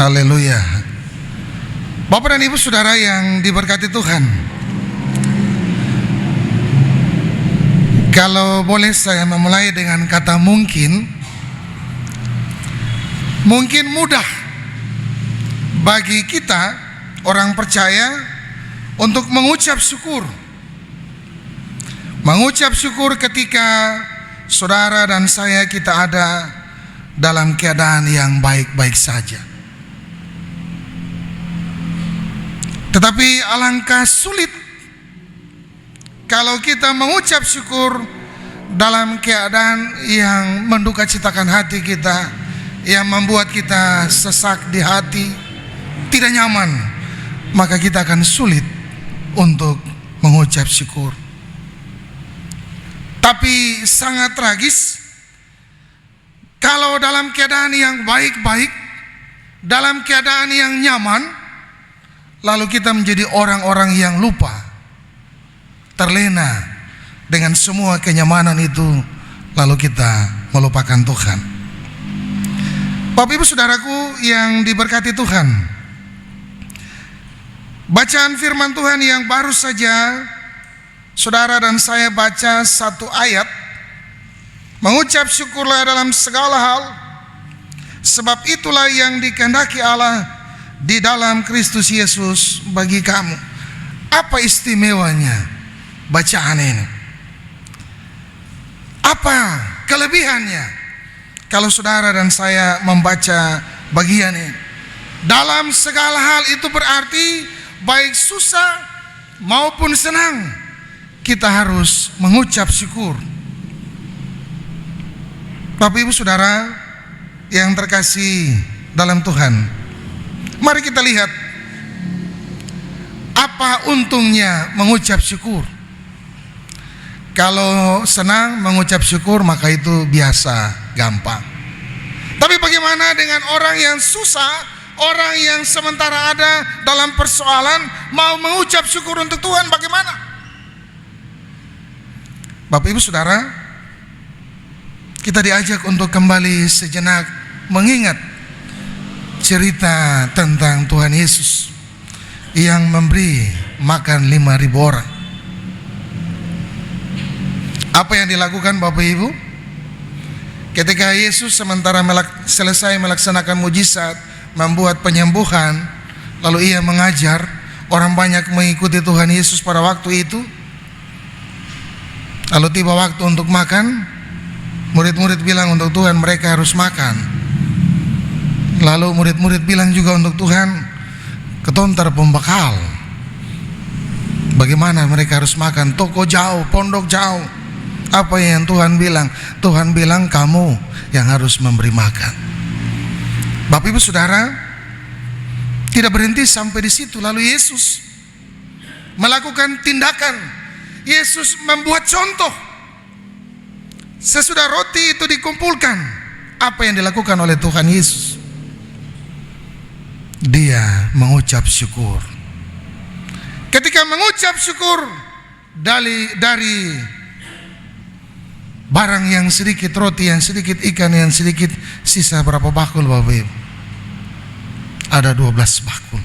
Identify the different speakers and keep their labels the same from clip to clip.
Speaker 1: Haleluya. Bapak dan Ibu Saudara yang diberkati Tuhan, kalau boleh saya memulai dengan kata mungkin mudah bagi kita orang percaya untuk mengucap syukur. Mengucap syukur ketika saudara dan saya kita ada dalam keadaan yang baik-baik saja. Tetapi alangkah sulit kalau kita mengucap syukur dalam keadaan yang mendukacitakan hati kita, yang membuat kita sesak di hati, tidak nyaman, maka kita akan sulit untuk mengucap syukur. Tapi sangat tragis kalau dalam keadaan yang baik-baik, dalam keadaan yang nyaman, lalu kita menjadi orang-orang yang lupa, terlena dengan semua kenyamanan itu, lalu kita melupakan Tuhan. Bapak Ibu Saudaraku yang diberkati Tuhan, bacaan firman Tuhan yang baru saja saudara dan saya baca satu ayat, mengucap syukurlah dalam segala hal, sebab itulah yang dikehendaki Allah di dalam Kristus Yesus bagi kamu. Apa istimewanya bacaan ini? Apa kelebihannya kalau saudara dan saya membaca bagian ini? Dalam segala hal itu berarti baik susah maupun senang, kita harus mengucap syukur. Bapak Ibu Saudara yang terkasih dalam Tuhan, mari kita lihat apa untungnya mengucap syukur. Kalau senang mengucap syukur maka itu biasa, gampang. Tapi bagaimana dengan orang yang susah, orang yang sementara ada dalam persoalan, mau mengucap syukur untuk Tuhan, bagaimana? Bapak Ibu Saudara, kita diajak untuk kembali sejenak mengingat cerita tentang Tuhan Yesus yang memberi makan 5.000 orang. Apa yang dilakukan Bapak Ibu? Ketika Yesus sementara selesai melaksanakan mujizat, membuat penyembuhan, lalu ia mengajar, orang banyak mengikuti Tuhan Yesus pada waktu itu. Lalu tiba waktu untuk makan, murid-murid bilang untuk Tuhan mereka harus makan. Lalu murid-murid bilang juga untuk Tuhan, ketontar pembekal. Bagaimana mereka harus makan? Toko jauh, pondok jauh. Apa yang Tuhan bilang? Tuhan bilang kamu yang harus memberi makan. Bapak Ibu Saudara, tidak berhenti sampai di situ. Lalu Yesus melakukan tindakan. Yesus membuat contoh. Sesudah roti itu dikumpulkan, apa yang dilakukan oleh Tuhan Yesus? Dia mengucap syukur. Ketika mengucap syukur dari barang yang sedikit, roti yang sedikit, ikan yang sedikit, sisa berapa bakul Bapak Ibu? Ada 12 bakul.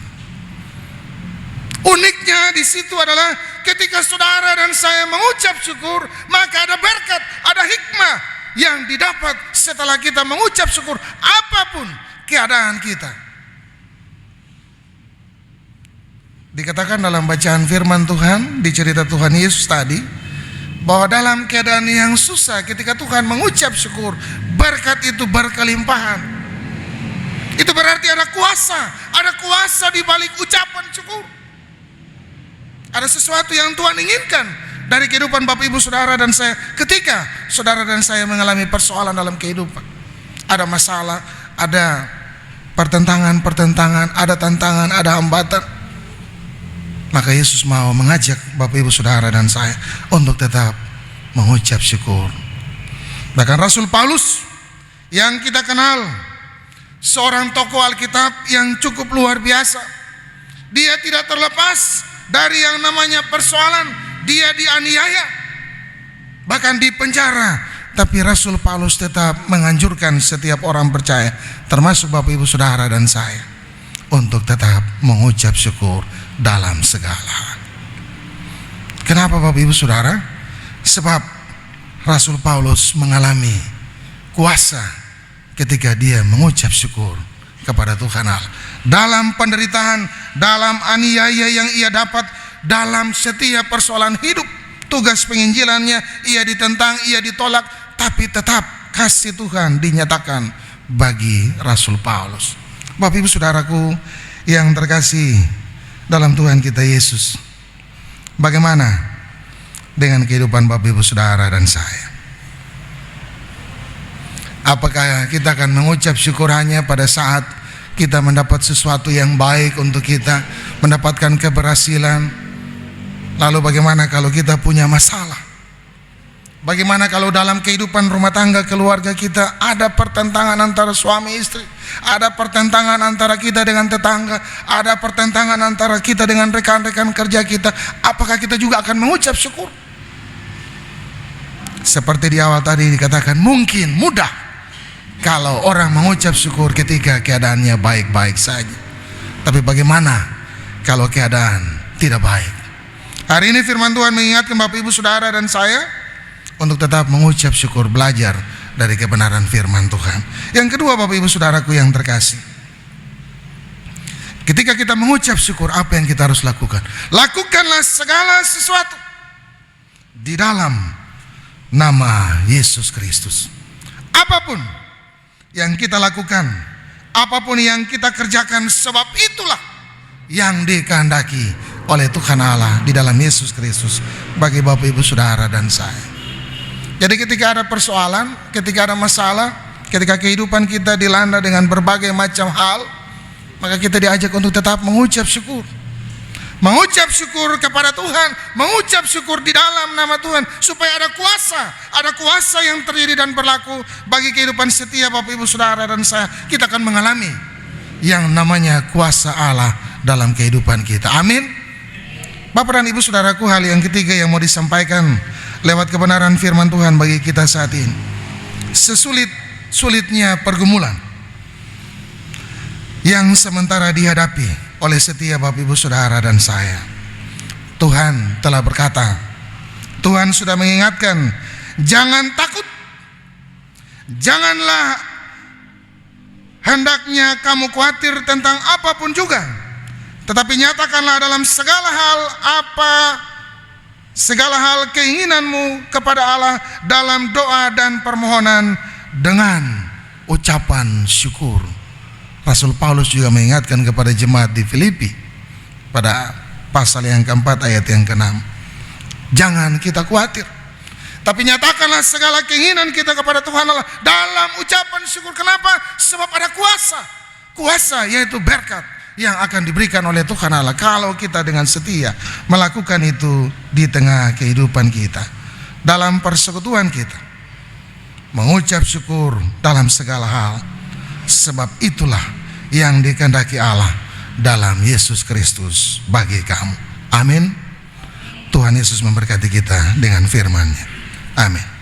Speaker 1: Uniknya di situ adalah ketika saudara dan saya mengucap syukur, maka ada berkat, ada hikmah yang didapat setelah kita mengucap syukur apapun keadaan kita. Dikatakan dalam bacaan firman Tuhan di cerita Tuhan Yesus tadi, bahwa dalam keadaan yang susah ketika Tuhan mengucap syukur, berkat itu berkelimpahan. Itu berarti ada kuasa di balik ucapan syukur. Ada sesuatu yang Tuhan inginkan dari kehidupan Bapak Ibu Saudara dan saya ketika saudara dan saya mengalami persoalan dalam kehidupan. Ada masalah, ada pertentangan, ada tantangan, ada hambatan. Maka Yesus mau mengajak Bapak Ibu Saudara dan saya untuk tetap mengucap syukur. Bahkan Rasul Paulus yang kita kenal, seorang tokoh Alkitab yang cukup luar biasa. Dia tidak terlepas dari yang namanya persoalan. Dia dianiaya, bahkan dipenjara. Tapi Rasul Paulus tetap menganjurkan setiap orang percaya, termasuk Bapak Ibu Saudara dan saya, untuk tetap mengucap syukur dalam segala. Kenapa Bapak Ibu Saudara? Sebab Rasul Paulus mengalami kuasa ketika dia mengucap syukur kepada Tuhan Allah. Dalam penderitaan, dalam aniaya yang ia dapat, dalam setiap persoalan hidup, tugas penginjilannya, ia ditentang, ia ditolak, tapi tetap kasih Tuhan dinyatakan bagi Rasul Paulus. Bapak Ibu Saudaraku yang terkasih dalam Tuhan kita Yesus, bagaimana dengan kehidupan Bapak Ibu Saudara dan saya? Apakah kita akan mengucap syukur hanya pada saat kita mendapat sesuatu yang baik untuk kita, mendapatkan keberhasilan? Lalu bagaimana kalau kita punya masalah? Bagaimana kalau dalam kehidupan rumah tangga keluarga kita ada pertentangan antara suami istri, ada pertentangan antara kita dengan tetangga, ada pertentangan antara kita dengan rekan-rekan kerja kita? Apakah kita juga akan mengucap syukur? Seperti di awal tadi dikatakan, mungkin mudah kalau orang mengucap syukur ketika keadaannya baik-baik saja. Tapi bagaimana kalau keadaan tidak baik? Hari ini firman Tuhan mengingatkan Bapak Ibu Saudara dan saya untuk tetap mengucap syukur, belajar dari kebenaran firman Tuhan. Yang kedua Bapak Ibu Saudaraku yang terkasih, ketika kita mengucap syukur, apa yang kita harus lakukan? Lakukanlah segala sesuatu di dalam nama Yesus Kristus. Apapun yang kita lakukan, apapun yang kita kerjakan, sebab itulah yang dikehendaki oleh Tuhan Allah di dalam Yesus Kristus bagi Bapak Ibu Saudara dan saya. Jadi ketika ada persoalan, ketika ada masalah, ketika kehidupan kita dilanda dengan berbagai macam hal, maka kita diajak untuk tetap mengucap syukur. Mengucap syukur kepada Tuhan, mengucap syukur di dalam nama Tuhan, supaya ada kuasa yang terdiri dan berlaku bagi kehidupan setiap Bapak Ibu Saudara dan saya. Kita akan mengalami yang namanya kuasa Allah dalam kehidupan kita. Amin. Bapak dan Ibu Saudaraku, hal yang ketiga yang mau disampaikan lewat kebenaran firman Tuhan bagi kita saat ini, sesulit-sulitnya pergumulan yang sementara dihadapi oleh setiap Bapak Ibu Saudara dan saya, Tuhan telah berkata, Tuhan sudah mengingatkan, jangan takut, janganlah hendaknya kamu khawatir tentang apapun juga, tetapi nyatakanlah dalam segala hal keinginanmu kepada Allah dalam doa dan permohonan dengan ucapan syukur. Rasul Paulus juga mengingatkan kepada jemaat di Filipi pada pasal yang keempat ayat yang ke-6. Jangan kita khawatir, tapi nyatakanlah segala keinginan kita kepada Tuhan Allah dalam ucapan syukur. Kenapa? Sebab ada kuasa yaitu berkat yang akan diberikan oleh Tuhan Allah kalau kita dengan setia melakukan itu di tengah kehidupan kita, dalam persekutuan kita, mengucap syukur dalam segala hal, sebab itulah yang dikehendaki Allah dalam Yesus Kristus bagi kamu. Amin. Tuhan Yesus memberkati kita dengan firman-Nya. Amin.